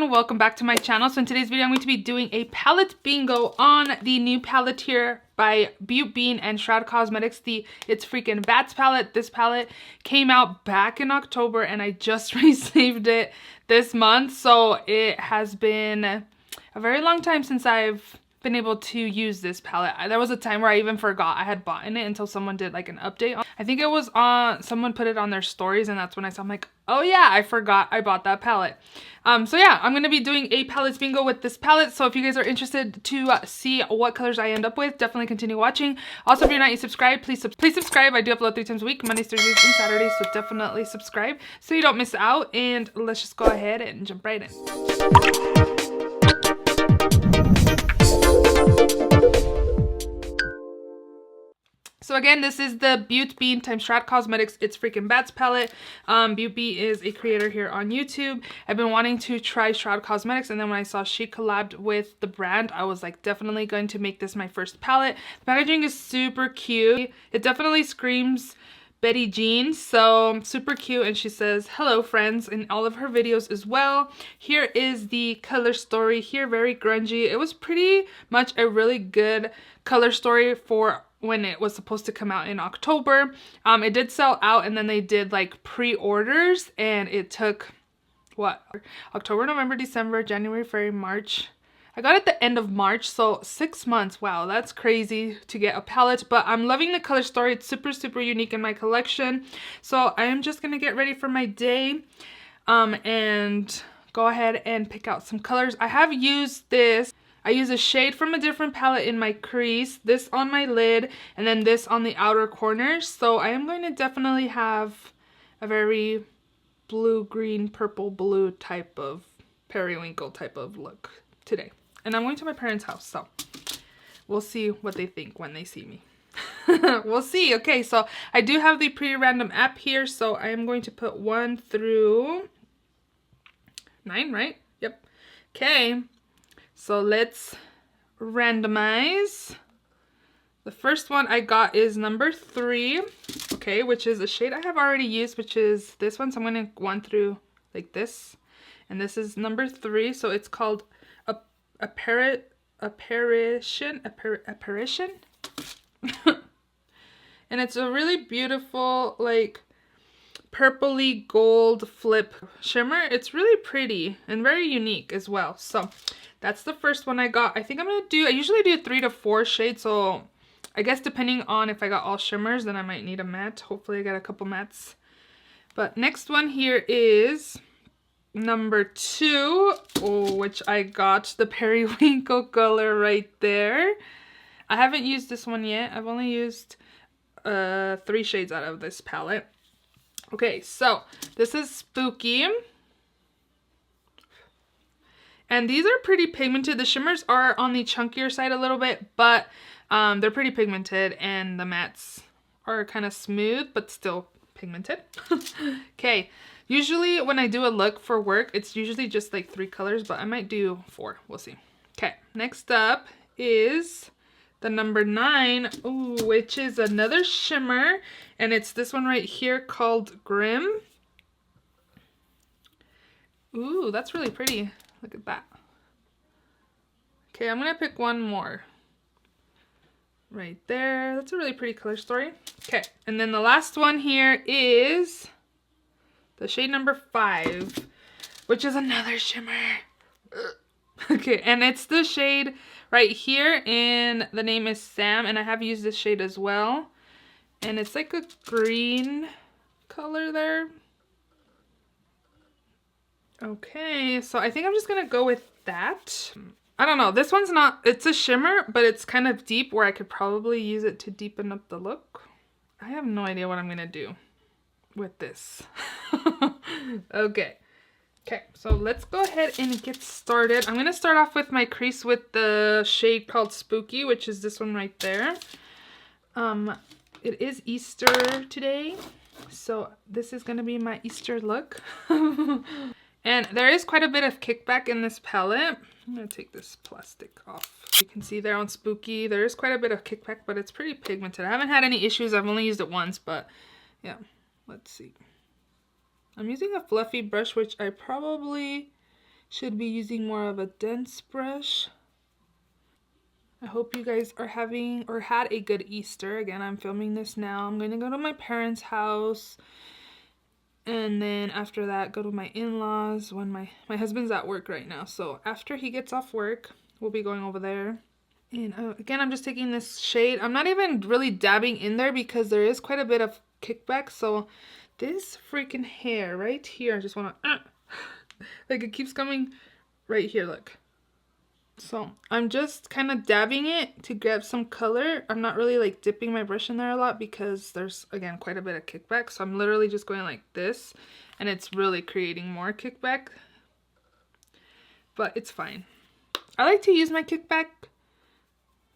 everyone, welcome back to my channel. So in today's video I'm going to be doing a palette bingo on the new palette here by Beautbean and Shroud Cosmetics. It's Freaken Bats palette. This palette came out back in October and I just received it this month, so it has been a very long time since I've been able to use this palette. There was a time where I even forgot I had bought it until someone did like an update. I think it was on, someone put it on their stories and that's when I saw, I'm like, oh yeah, I forgot I bought that palette. So yeah, I'm going to be doing a palettes bingo with this palette. So if you guys are interested to see what colors I end up with, definitely continue watching. Also, if you're not yet subscribed, please subscribe. I do upload 3 times a week, Mondays, Thursdays, and Saturdays. So definitely subscribe so you don't miss out. And let's just go ahead and jump right in. So again, this is the Beautbean times Shroud Cosmetics It's Freaken Bats palette. Beautbean is a creator here on YouTube. I've been wanting to try Shroud Cosmetics, and then when I saw she collabed with the brand, I was like definitely going to make this my first palette. The packaging is super cute. It definitely screams Betty Jean, so super cute, and she says hello friends in all of her videos as well. Here is the color story here, very grungy. It was pretty much a really good color story for when it was supposed to come out in October. It did sell out, and then they did like pre-orders, and it took what, October, November, December, January, February, March. I got it at the end of March, so 6 months. Wow, that's crazy to get a palette, but I'm loving the color story. It's super unique in my collection. So I am just gonna get ready for my day and go ahead and pick out some colors. I have used this. I use a shade from a different palette in my crease, this on my lid, and then this on the outer corners. So I am going to definitely have a very blue, green, purple, blue type of periwinkle type of look today. And I'm going to my parents' house, so we'll see what they think when they see me. We'll see. Okay, so I do have the pre-random app here, so I am going to put 1 through 9, right? Yep. Okay, so let's randomize. The first one I got is number 3, okay, which is a shade I have already used, which is this one. So I'm going to 1 through like this, and this is number 3, so it's called apparition. And it's a really beautiful like purpley gold flip shimmer. It's really pretty and very unique as well. So that's the first one I got. I think I'm gonna do, I usually do 3 to 4 shades, so I guess depending on if I got all shimmers, then I might need a matte. Hopefully I got a couple mattes. But next one here is number 2, which I got the periwinkle color right there. I haven't used this one yet. I've only used 3 shades out of this palette. Okay, so this is Spooky, and these are pretty pigmented. The shimmers are on the chunkier side a little bit, but they're pretty pigmented, and the mattes are kind of smooth but still pigmented. Okay. Usually when I do a look for work, it's usually just like 3 colors, but I might do 4. We'll see. Okay, next up is the number 9, which is another shimmer, and it's this one right here called Grim. Ooh, that's really pretty. Look at that. Okay, I'm gonna pick one more. Right there. That's a really pretty color story. Okay, and then the last one here is the shade number 5, which is another shimmer. Okay, and it's the shade right here, and the name is Sam, and I have used this shade as well. And it's like a green color there. Okay, so I think I'm just gonna go with that. I don't know, this one's not, it's a shimmer, but it's kind of deep where I could probably use it to deepen up the look. I have no idea what I'm gonna do with this. Okay, so let's go ahead and get started. I'm gonna start off with my crease with the shade called Spooky, which is this one right there. It is Easter today, so this is gonna be my Easter look. And there is quite a bit of kickback in this palette. I'm gonna take this plastic off. You can see there on Spooky, there is quite a bit of kickback, but it's pretty pigmented. I haven't had any issues. I've only used it once, but yeah, let's see. I'm using a fluffy brush, which I probably Should be using more of a dense brush. I hope you guys are having or had a good Easter. Again, I'm filming this now. I'm going to go to my parents' house. And then after that, go to my in-laws when my husband's at work right now. So after he gets off work, we'll be going over there. And again, I'm just taking this shade. I'm not even really dabbing in there because there is quite a bit of kickback. So this freaking hair right here, I just want to... like it keeps coming right here, look. So I'm just kind of dabbing it to get some color. I'm not really like dipping my brush in there a lot because there's, again, quite a bit of kickback. So I'm literally just going like this and it's really creating more kickback. But it's fine. I like to use my kickback.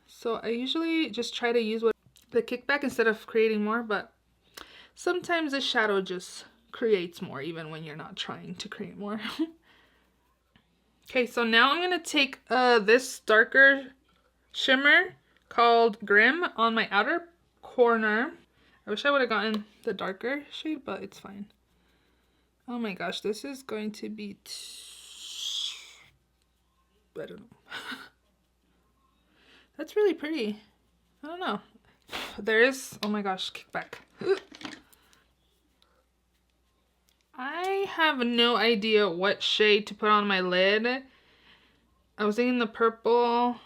So I usually just try to use the kickback instead of creating more. But sometimes the shadow just creates more even when you're not trying to create more. Okay, so now I'm going to take this darker shimmer called Grim on my outer corner. I wish I would have gotten the darker shade, but it's fine. Oh my gosh, this is going to be... I don't know. That's really pretty. I don't know. There is... Oh my gosh, kickback. I have no idea what shade to put on my lid. I was thinking the purple.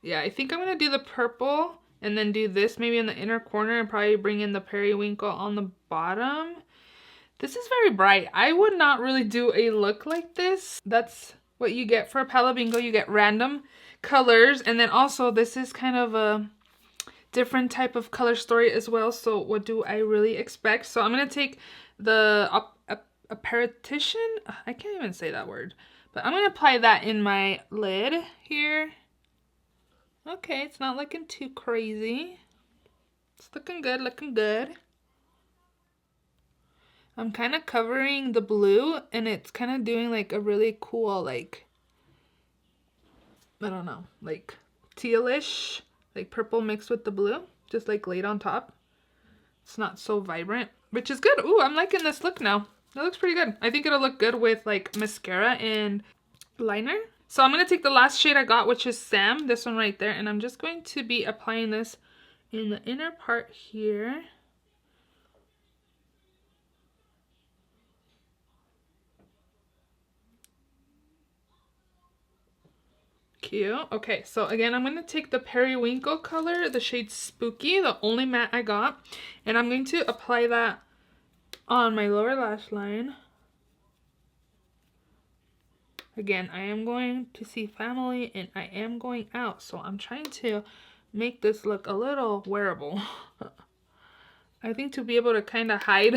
Yeah, I think I'm going to do the purple and then do this maybe in the inner corner and probably bring in the periwinkle on the bottom. This is very bright. I would not really do a look like this. That's what you get for a palette bingo. You get random colors, and then also this is kind of a different type of color story as well. So what do I really expect? So I'm going to take the apparition, I can't even say that word, but I'm going to apply that in my lid here. Okay, it's not looking too crazy. It's looking good, looking good. I'm kind of covering the blue and it's kind of doing like a really cool, like, I don't know, like tealish, like purple mixed with the blue, just like laid on top. It's not so vibrant, which is good. Ooh, I'm liking this look now. That looks pretty good. I think it'll look good with like mascara and liner. So I'm going to take the last shade I got, which is Sam, this one right there, and I'm just going to be applying this in the inner part here. Cute. Okay, so again, I'm going to take the periwinkle color, the shade Spooky, the only matte I got, and I'm going to apply that on my lower lash line. Again, I am going to see family and I am going out, so I'm trying to make this look a little wearable. I think to be able to kind of hide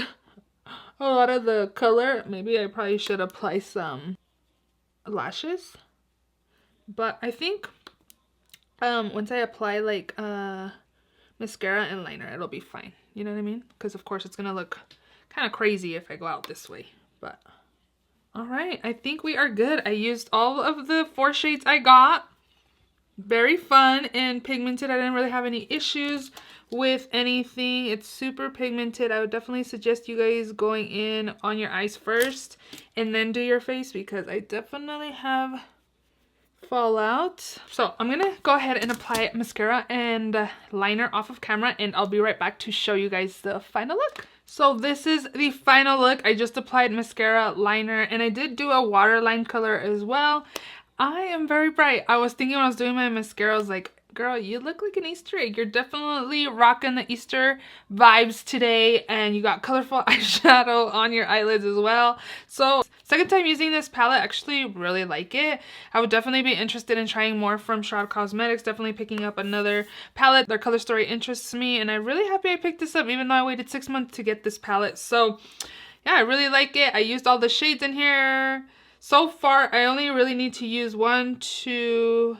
a lot of the color, maybe I probably should apply some lashes. But I think once I apply like mascara and liner, it'll be fine. You know what I mean? Because of course it's going to look kind of crazy if I go out this way. But all right, I think we are good. I used all of the 4 shades I got. Very fun and pigmented. I didn't really have any issues with anything. It's super pigmented. I would definitely suggest you guys going in on your eyes first and then do your face because I definitely have fallout. So I'm gonna go ahead and apply mascara and liner off of camera and I'll be right back to show you guys the final look. So this is the final look. I just applied mascara, liner, and I did do a waterline color as well. I am very bright. I was thinking when I was doing my mascara, I was like, girl, you look like an Easter egg. You're definitely rocking the Easter vibes today, and you got colorful eyeshadow on your eyelids as well. So second time using this palette, I actually really like it. I would definitely be interested in trying more from Shroud Cosmetics, definitely picking up another palette. Their color story interests me, and I'm really happy I picked this up even though I waited 6 months to get this palette. So yeah, I really like it. I used all the shades in here. So far, I only really need to use 1, 2,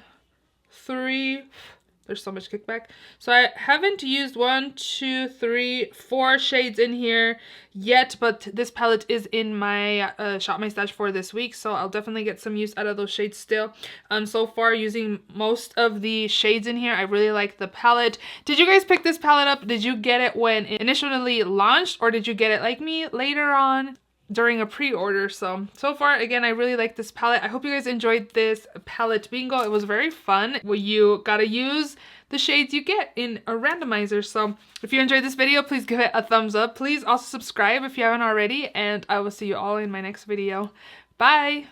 3. There's so much kickback. So I haven't used 1, 2, 3, 4 shades in here yet, but this palette is in my Shop My Stash for this week, so I'll definitely get some use out of those shades still. So far, using most of the shades in here, I really like the palette. Did you guys pick this palette up? Did you get it when it initially launched, or did you get it like me later on? during a pre-order. So far, again, I really like this palette. I hope you guys enjoyed this palette bingo. It was very fun. Well, you gotta use the shades you get in a randomizer. So if you enjoyed this video, please give it a thumbs up. Please also subscribe if you haven't already, and I will see you all in my next video. Bye!